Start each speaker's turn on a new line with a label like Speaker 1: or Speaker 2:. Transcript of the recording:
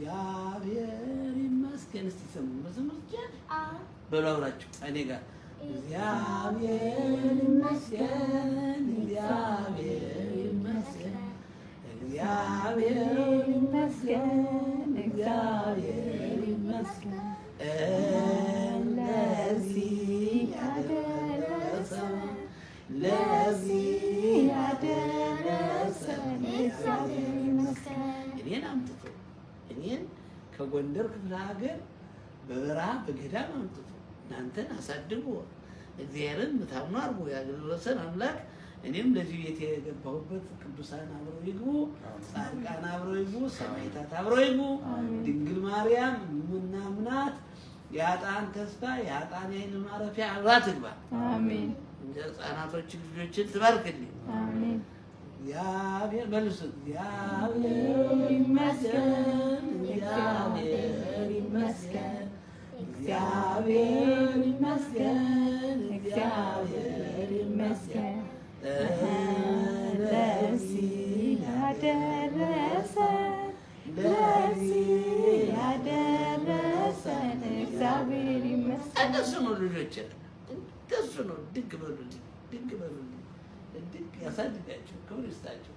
Speaker 1: እግዚአብሔር ይመስገን። እስቲ ስሙ መዝሙርቻ በሉ አብራችሁ እኔ ጋር እግዚአብሔር ይመስገን እግዚአብሔር ይመስገን እግዚአብሔር ይመስገን እግዚአብሔር ይመስገን ለዚህ ያደረሰን ለዚህ ያደረሰን እግዚአብሔር ይመስገን። እኔን አምጥቶ እኔን ከጎንደር ክፍለ ሀገር በበረሃ በገዳም አምጥቶ እናንተን አሳድጎ እግዚአብሔርን ምታምኑ አርጎ ያደረሰን አምላክ እኔም ለዚህ ቤት የገባሁበት ቅዱሳን አብረው ይግቡ፣ ጻድቃን አብረው ይግቡ፣ ሰማዕታት አብረው ይግቡ። ድንግል ማርያም ምናምናት ያጣን ተስፋ ያጣን አይን ማረፊያ አብራ ትግባ። አሜን። ሕፃናቶች ልጆችን ትባርክልኝ። አሜን። እግዚአብሔር መልሱት። እግዚአብሔር ይመስገን እግዚአብሔር ይመስገን እግዚአብሔር ይመስገን እግዚአብሔር ይመስገን ለዚህ ያደረሰን ለዚህ ያደረሰን እግዚአብሔር ይመስገን። እንደሱ ነው ልጆች፣ እንደሱ ነው። ድግ በሉልኝ፣ ድግ በሉልኝ፣ ድግ ያሳድጋቸው፣ ክብር ይስጣቸው።